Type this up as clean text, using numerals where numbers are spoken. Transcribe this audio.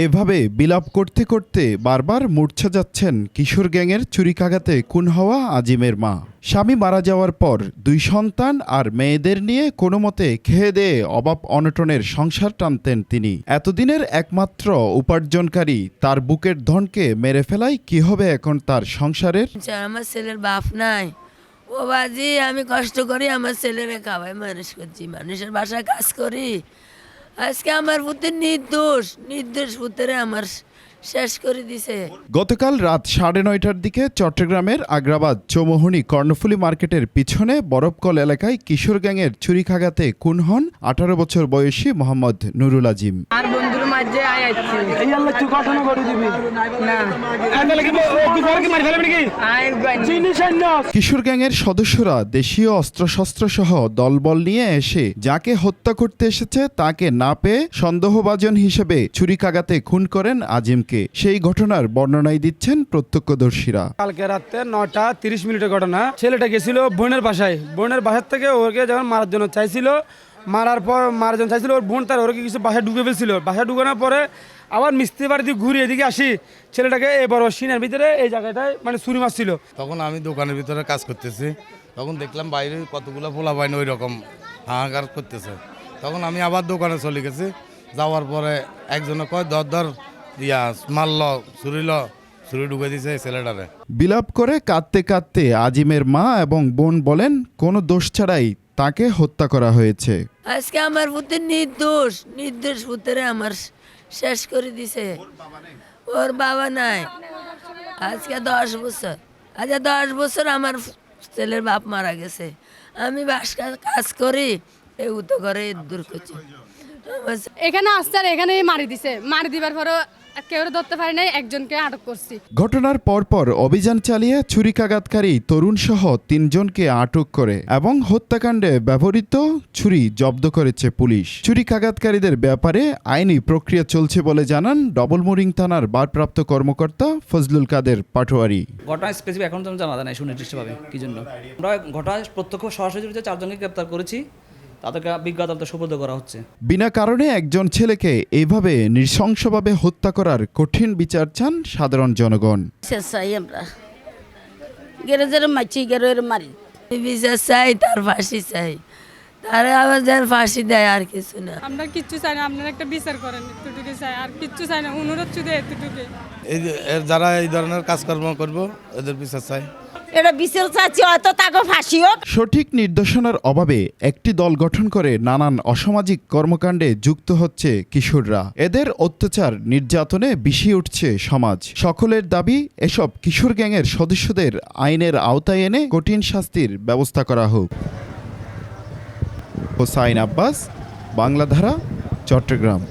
এভাবে বিলাপ করতে করতে বারবার মূর্ছা যাচ্ছেন কিশোর গ্যাংয়ের ছুরিকাঘাতে খুন হওয়া আজিমের মা। স্বামী মারা যাওয়ার পর 2 সন্তান আর মেয়েদের নিয়ে কোনো মতে খেয়ে দেয়ে অভাব অনটনের সংসার টানতেন তিনি। এতদিনের একমাত্র উপার্জনকারী তার বুকের ধনকে মেরে ফেলায় কি হবে এখন তার সংসারের? আমার ছেলের বাপ নাই, ও বাজি আমি কষ্ট করি আমার ছেলেরে খাওয়াই মানুষ করছি, মানুষের বাসায় কাজ করি। আজকে আমার পুত্র নির্দোষ পুত্রে আমার শেষ করে দিছে। গতকাল রাত 9:30টার দিকে চট্টগ্রামের আগ্রাবাদ চৌমুহনী কর্ণফুলী মার্কেটের পিছনে বরফকল এলাকায় কিশোর গ্যাংয়ের ছুরিকাঘাতে খুন হন 18 বছর বয়সী মোহাম্মদ নুরুল আজিম। আর বন্ধুর মাঝে কিশোর গ্যাংয়ের সদস্যরা দেশীয় অস্ত্রশস্ত্র সহ দলবল নিয়ে এসে যাকে হত্যা করতে এসেছে তাকে না পেয়ে সন্দেহভাজন হিসেবে ছুরিকাঘাতে খুন করেন আজিমকে। সেই ঘটনার বর্ণনাই দিচ্ছেন প্রত্যক্ষদর্শীরা। কালকে রাতে 9:30 ঘটনা। ছেলেটা গেছিল বোনের বাসায়, বোনের বাসার থেকে ওকে যখন মারার জন্য চাইছিল, ওর বোন তার ওকে কিছু বাসায় ঢুকে ফেলছিল। বাসায় ঢুকানোর পরে আবার মিস্ত্রি বাড়ি দিয়ে ঘুরে এদিকে আসি, ছেলেটাকে এই বড় সিনের ভিতরে এই জায়গাটায় মানে ছুরি মারছিল। তখন আমি দোকানের ভিতরে কাজ করতেছি, তখন দেখলাম বাইরে কতগুলো পোলা বাইন ওই রকম হাহাকার করতেছে। তখন আমি আবার দোকানে চলে গেছি, যাওয়ার পরে একজনে কয় ধর মারল, ছুরি ঢুকে দিছে ছেলেটারে। বিলাপ করে কাঁদতে কাঁদতে আজিমের মা এবং বোন বলেন কোনো দোষ ছাড়াই তাকে হত্যা করা হয়েছে। আজকে আমার পুত্র নির্দোষ পুত্রে আমার শেষ করে দিছে। ওর বাবা নাই, আজকে 10 বছর। 10 বছর আমার ছেলের বাপ মারা গেছে। আমি কাজ করি, এও তো করে দূর করছি। এখানে আসছে আর এখানে মারি দিবার পরও কেউ ধরতে পারি নাই, একজনকে আটক করছি। ঘটনার পরপর অভিযান চালিয়ে ছুরিকাঘাতকারী তরুণ সহ 3 জনকে আটক করে এবং হত্যাকাণ্ডে ব্যবহৃত ছুরি জব্দ করেছে পুলিশ। ছুরিকাঘাতকারীদের ব্যাপারে আইনি প্রক্রিয়া চলছে বলে জানান ডবলমুরিং থানার ভারপ্রাপ্ত কর্মকর্তা ফজলুল কাদের পাটোয়ারি। ঘটনা স্পেসিফিক এখন তো জানা যায় না সুনির্দিষ্টভাবে কি জন্য। আমরা ঘটনা প্রত্যক্ষ সরাসরি 4 জনকে গ্রেপ্তার করেছি, তাদেরকে বিজ্ঞ আদালতে সোপর্দ করা হচ্ছে। বিনা কারণে একজন ছেলেকে এইভাবে নৃশংসভাবে হত্যা করার কঠিন বিচার চান সাধারণ জনগণ। বিচার চাই, তার ফাঁসি চাই, তারা আবার যার ফাঁসি দেয়, আর কিছু না। আমরা কিচ্ছু চাই না, আপনারা একটা বিচার করেন, এতটুকু চাই, আর কিচ্ছু চাই না, অনুরোধ শুধু এতটুকু। যারা এই ধরনের কাজকর্ম করবো এদের বিচার চাই। এটা বিচার চাচ্ছি, হয়তো তাকে ফাঁসি হোক। সঠিক নির্দেশনার অভাবে একটি দল গঠন করে নানান অসামাজিক কর্মকাণ্ডে যুক্ত হচ্ছে কিশোররা। এদের অত্যাচার নির্যাতনে বিষিয়ে উঠছে সমাজ। সকলের দাবি এসব কিশোর গ্যাংয়ের সদস্যদের আইনের আওতায় এনে কঠিন শাস্তির ব্যবস্থা করা হোক। হোসাইন আব্বাস, বাংলাধারা, চট্টগ্রাম।